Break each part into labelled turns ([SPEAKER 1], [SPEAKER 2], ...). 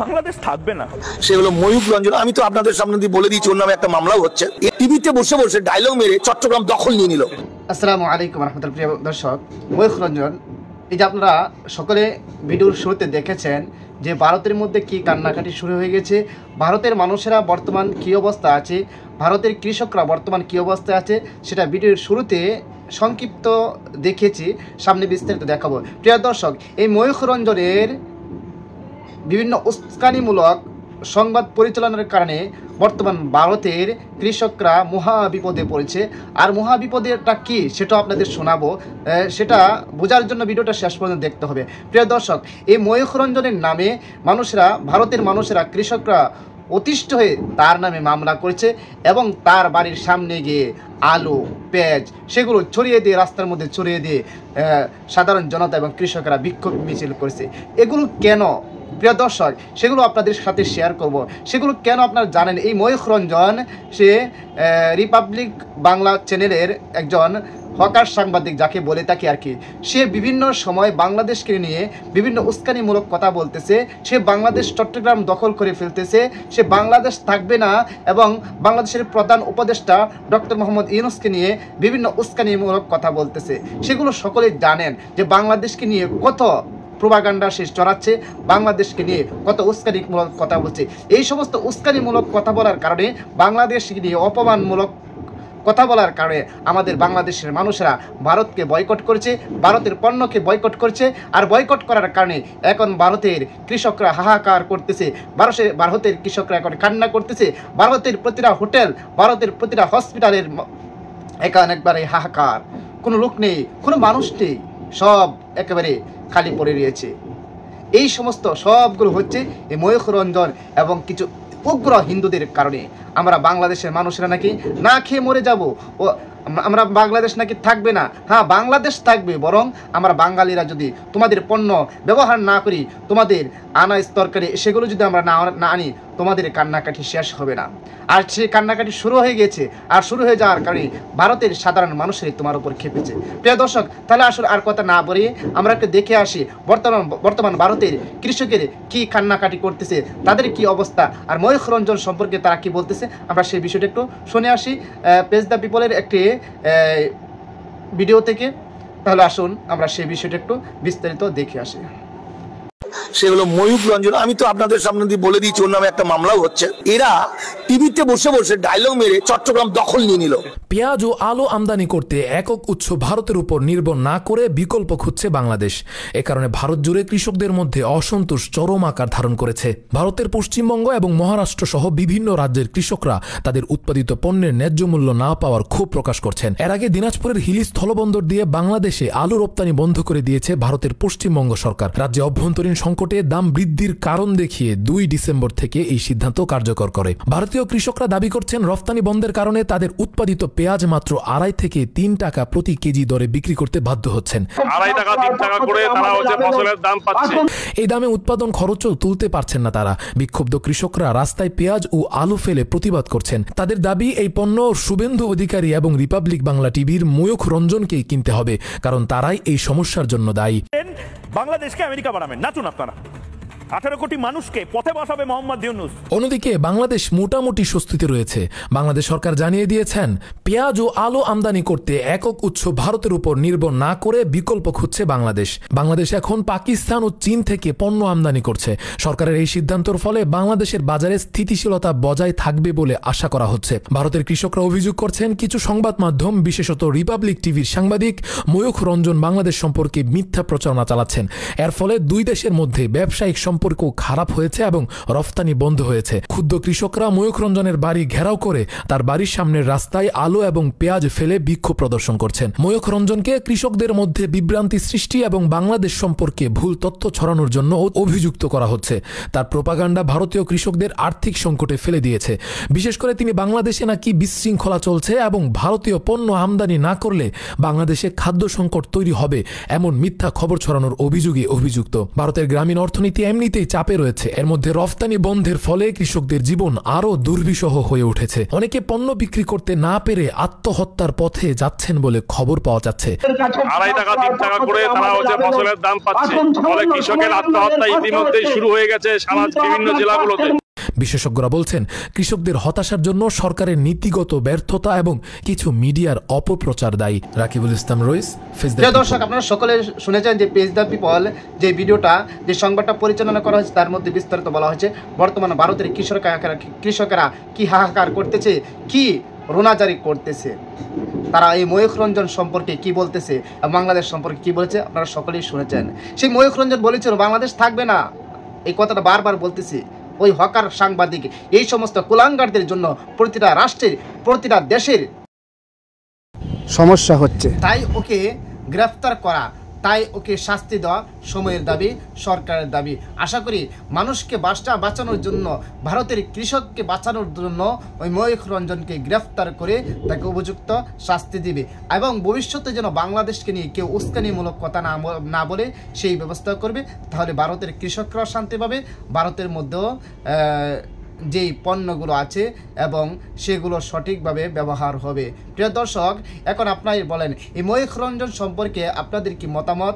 [SPEAKER 1] বাংলাদেশ থাকবে না।
[SPEAKER 2] সে হলো ময়ূখ রঞ্জন। আমি তো আপনাদের সামনে দিয়ে বলে দিয়েছি ওর নামে একটা মামলাও হচ্ছে। টিভিতে বসে বসে ডায়লগ মেরে চট্টগ্রাম দখল নিয়ে নিল।
[SPEAKER 3] আসসালামু আলাইকুম রহমতুল্লাহ। প্রিয় দর্শক, ময়ূখ রঞ্জন, এই যে আপনারা সকলে ভিডিওর শুরুতে দেখেছেন যে ভারতের মধ্যে কি কান্নাকাটি শুরু হয়ে গেছে, ভারতের মানুষেরা বর্তমান কী অবস্থা আছে, ভারতের কৃষকরা বর্তমান কী অবস্থায় আছে, সেটা ভিডিওর শুরুতে সংক্ষিপ্ত দেখেছি, সামনে বিস্তারিত দেখাবো। প্রিয় দর্শক, এই ময়ূখ রঞ্জনের বিভিন্ন উস্কানিমূলক সংবাদ পরিচালনার কারণে বর্তমান ভারতের কৃষকরা মহা বিপদে পড়েছে। আর মহা বিপদেরটা কি সেটাও আপনাদের শোনাবো, সেটা বোঝার জন্য ভিডিওটা শেষ পর্যন্ত দেখতে হবে। প্রিয় দর্শক, এই ময়ূখ রঞ্জনের নামে ভারতের মানুষেরা কৃষকরা অতিষ্ঠ হয়ে তার নামে মামলা করেছে এবং তার বাড়ির সামনে গিয়ে আলু, পেঁয়াজ সেগুলো ছড়িয়ে দিয়ে, রাস্তার মধ্যে ছড়িয়ে দিয়ে সাধারণ জনতা এবং কৃষকরা বিক্ষোভ মিছিল করেছে। এগুলো কেন প্রিয় দর্শক, সেগুলো আপনাদের সাথে শেয়ার করব। সেগুলো কেন আপনারা জানেন, এই ময়ূখ রঞ্জন সে রিপাবলিক বাংলা চ্যানেলের একজন হকার সাংবাদিক যাকে বলে থাকি আর কি। সে বিভিন্ন সময় বাংলাদেশকে নিয়ে বিভিন্ন উস্কানিমূলক কথা বলতেছে। সে বাংলাদেশ চট্টগ্রাম দখল করে ফেলতেছে, সে বাংলাদেশ থাকবে না এবং বাংলাদেশের প্রধান উপদেষ্টা ডক্টর মোহাম্মদ ইউনূসকে নিয়ে বিভিন্ন উস্কানিমূলক কথা বলতেছে। সেগুলো সকলেই জানেন যে বাংলাদেশকে নিয়ে কত প্রোপাগান্ডা শেষ চড়াচ্ছে, বাংলাদেশকে নিয়ে কত উস্কানিমূলক কথা বলছে। এই সমস্ত উস্কানিমূলক কথা বলার কারণে, বাংলাদেশকে নিয়ে অপমানমূলক কথা বলার কারণে আমাদের বাংলাদেশের মানুষেরা ভারতকে বয়কট করেছে, ভারতের পণ্যকে বয়কট করছে। আর বয়কট করার কারণে এখন ভারতের কৃষকরা হাহাকার করতেছে, ভারতের কৃষকরা এখন কান্না করতেছে। ভারতের প্রতিটা হোটেল, ভারতের প্রতিটা হসপিটালের এখন একবারে হাহাকার, কোনো লোক নেই, কোনো মানুষ নেই, সব একেবারে খালি পড়ে রয়েছে। এই সমস্ত সবগুলো হচ্ছে এই ময়ূখ রঞ্জন এবং কিছু উগ্র হিন্দুদের কারণে। আমরা বাংলাদেশের মানুষরা নাকি না খেয়ে মরে যাব, ও আমরা বাংলাদেশ নাকি থাকবে না। হ্যাঁ, বাংলাদেশ থাকবে, বরং আমরা বাঙালিরা যদি তোমাদের পণ্য ব্যবহার না করি, তোমাদের আনাজ তরকারি সেগুলো যদি আমরা না আনি, তোমাদের কান্নাকাটি শেষ হবে না। আর সেই কান্নাকাটি শুরু হয়ে গেছে, আর শুরু হয়ে যাওয়ার কারণে ভারতের সাধারণ মানুষেরই তোমার উপর খেপেছে। প্রিয় দর্শক, তাহলে আসলে আর কথা না বলে আমরা একটু দেখে আসি বর্তমান ভারতের কৃষকের কি কান্নাকাটি করতেছে, তাদের কি অবস্থা, আর ময়ূখ রঞ্জন সম্পর্কে তারা কি বলতেছে, আমরা সেই বিষয়টা একটু শুনে আসি পেজ দ্য পিপলের একটি ভিডিও থেকে। তাহলে আসুন আমরা সেই বিষয়টা একটু বিস্তারিত দেখে আসি।
[SPEAKER 2] সে হলো ময়ূখ রঞ্জন। আমি তো আপনাদের সামনে দিয়ে বলে দিয়েছি ওর নামে একটা মামলাও হচ্ছে। এরা টিভিতে বসে বসে ডায়লগ মেরে চট্টগ্রাম দখল নিয়ে নিল।
[SPEAKER 4] পেঁয়াজ ও আলু আমদানি করতে একক উৎস ভারতের উপর নির্ভর না করে বিকল্প খুঁজছে বাংলাদেশ। এ কারণে ভারত জুড়ে কৃষকদের মধ্যে অসন্তোষ চরম আকার ধারণ করেছে। ভারতের পশ্চিমবঙ্গ এবং মহারাষ্ট্র সহ বিভিন্ন রাজ্যের কৃষকরা তাদের উৎপাদিত পণ্যের ন্যায্য মূল্য না পাওয়ার ক্ষোভ প্রকাশ করছেন। এর আগে দিনাজপুরের হিলি স্থলবন্দর দিয়ে বাংলাদেশে আলু রপ্তানি বন্ধ করে দিয়েছে ভারতের পশ্চিমবঙ্গ সরকার। রাজ্যে অভ্যন্তরীণ সংকটে দাম বৃদ্ধির কারণ দেখিয়ে 2 ডিসেম্বর থেকে এই সিদ্ধান্ত কার্যকর করে। ভারতীয় কৃষকরা দাবি করছেন রপ্তানি বন্ধের কারণে তাদের উৎপাদিত পেঁয়াজ মাত্র 2.5 থেকে 3 টাকা প্রতি কেজি দরে বিক্রি করতে বাধ্য হচ্ছেন।
[SPEAKER 1] 2.5 টাকা 3 টাকা করে তারা হচ্ছে ফসলের দাম পাচ্ছে।
[SPEAKER 4] এই দামে উৎপাদন খরচও তুলতে পারছেন না তারা। বিক্ষুব্ধ কৃষকরা রাস্তায় পেঁয়াজ ও আলু ফেলে প্রতিবাদ করছেন। তাদের দাবি এই পণ্য শুভেন্দু অধিকারী এবং রিপাবলিক বাংলা টিভির ময়ূখ রঞ্জনকেই কিনতে হবে, কারণ তারাই এই সমস্যার জন্য দায়ী।
[SPEAKER 1] বাংলাদেশকে আমেরিকা বানাবেন, নাচুন আপনারা। 18 কোটি মানুষকে পথে বসাবে মোহাম্মদ ইউনূস।
[SPEAKER 4] অন্যদিকে বাংলাদেশ মোটামুটি স্বস্তিতে রয়েছে। বাংলাদেশ সরকার জানিয়ে দিয়েছেন পেঁয়াজ ও আলু আমদানি করতে একক উৎস ভারতের উপর নির্ভর না করে বিকল্প খুঁজছে বাংলাদেশ। বাংলাদেশ এখন পাকিস্তান ও চীন থেকে পণ্য আমদানি করছে। সরকারের এই সিদ্ধান্তের ফলে বাংলাদেশের বাজারে স্থিতিশীলতা বজায় থাকবে বলে আশা করা হচ্ছে। ভারতের কৃষকরা অভিযোগ করছেন কিছু সংবাদ মাধ্যম, বিশেষত রিপাবলিক টিভির সাংবাদিক ময়ূখ রঞ্জন বাংলাদেশ সম্পর্কে মিথ্যা প্রচারণা চালাচ্ছেন। এর ফলে 2 দেশের মধ্যে ব্যবসায়িক সম্পর্ক খারাপ হয়েছে এবং রফতানি বন্ধ হয়েছে। ক্ষুদ্র কৃষকরা ময়ূখ রঞ্জনের বাড়ি ঘেরাও করে তার বাড়ির সামনের রাস্তায় আলু এবং পেঁয়াজ ফেলে বিক্ষোভ প্রদর্শন করছেন। ময়ূখ রঞ্জনকে কৃষকদের মধ্যে বিভ্রান্তি সৃষ্টি এবং বাংলাদেশ সম্পর্কে ভুল তথ্য ছড়ানোর জন্য অভিযুক্ত করা হচ্ছে। তার প্রোপাগান্ডা ভারতীয় কৃষকদের আর্থিক সংকটে ফেলে দিয়েছে। বিশেষ করে তিনি বাংলাদেশে নাকি বিশৃঙ্খলা চলছে এবং ভারতীয় পণ্য আমদানি না করলে বাংলাদেশে খাদ্য সংকট তৈরি হবে এমন মিথ্যা খবর ছড়ানোর অভিযোগে অভিযুক্ত। ভারতের গ্রামীণ অর্থনীতি এমনি এমনিতেই চাপে রয়েছে। এর মধ্যে রফতানি বন্ধের ফলে কৃষকদের জীবন আরও দুর্বিষহ হয়ে উঠেছে। অনেকে পণ্য বিক্রি করতে না পেরে আত্মহত্যার পথে যাচ্ছেন বলে খবর পাওয়া যাচ্ছে।
[SPEAKER 5] 2.5 টাকা 3 টাকা করে তারা ফসলের দাম পাচ্ছে, ফলে কৃষকের আত্মহত্যা ইতিমধ্যেই শুরু হয়ে গেছে সারা বিভিন্ন জেলাগুলোতে।
[SPEAKER 4] বিশেষজ্ঞরা বলছেন কৃষকদের হতাশার জন্য সরকারের নীতিগত ব্যর্থতা এবং কিছু মিডিয়ার অপপ্রচার দায়ী। রাকিবুল ইসলাম রইস, ফেস দ্য পিপল।
[SPEAKER 3] দর্শক, আপনারা সকলে শুনেছেন যে পেজ দ্য পিপল যে ভিডিওটা, যে সংবাদটা পরিচালনা করা হয়েছে, তার মধ্যে বিস্তারিত বলা হয়েছে বর্তমানে ভারতের কৃষকেরা কি হাহাকার করতেছে, কি রোনাজারি করতেছে, তারা এই ময়ূখ রঞ্জন সম্পর্কে কি বলতেছে, বাংলাদেশ সম্পর্কে কি বলেছে, আপনারা সকলেই শুনেছেন। সেই ময়ূখ রঞ্জন বলেছিল বাংলাদেশ থাকবে না, এই কথাটা বারবার বলতেছি। ওই হকার সাংবাদিক, এই সমস্ত কুলাঙ্গারদের জন্য প্রতিটা রাষ্ট্রের, প্রতিটা দেশের সমস্যা হচ্ছে। তাই ওকে গ্রেফতার করা, তাই ওকে শাস্তি দেওয়া সময়ের দাবি, সরকারের দাবি। আশা করি মানুষকে বাঁচানোর জন্য, ভারতের কৃষককে বাঁচানোর জন্য ওই ময়ূখ রঞ্জনকে গ্রেফতার করে তাকে উপযুক্ত শাস্তি দিবে এবং ভবিষ্যতে যেন বাংলাদেশকে নিয়ে কেউ উস্কানিমূলক কথা না বলে সেই ব্যবস্থা করবে। তাহলে ভারতের কৃষকরাও শান্তি পাবে, ভারতের মধ্যেও যেই পণ্যগুলো আছে এবং সেগুলো সঠিকভাবে ব্যবহার হবে। প্রিয় দর্শক, এখন আপনারাই বলেন এই ময়ূখ রঞ্জন সম্পর্কে আপনাদের কি মতামত,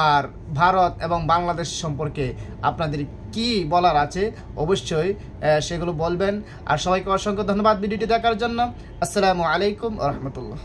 [SPEAKER 3] আর ভারত এবং বাংলাদেশ সম্পর্কে আপনাদের কি বলার আছে অবশ্যই সেগুলো বলবেন। আর সবাইকে অসংখ্য ধন্যবাদ ভিডিওটি দেখার জন্য। আসসালামু আলাইকুম ওয়া রাহমাতুল্লাহ।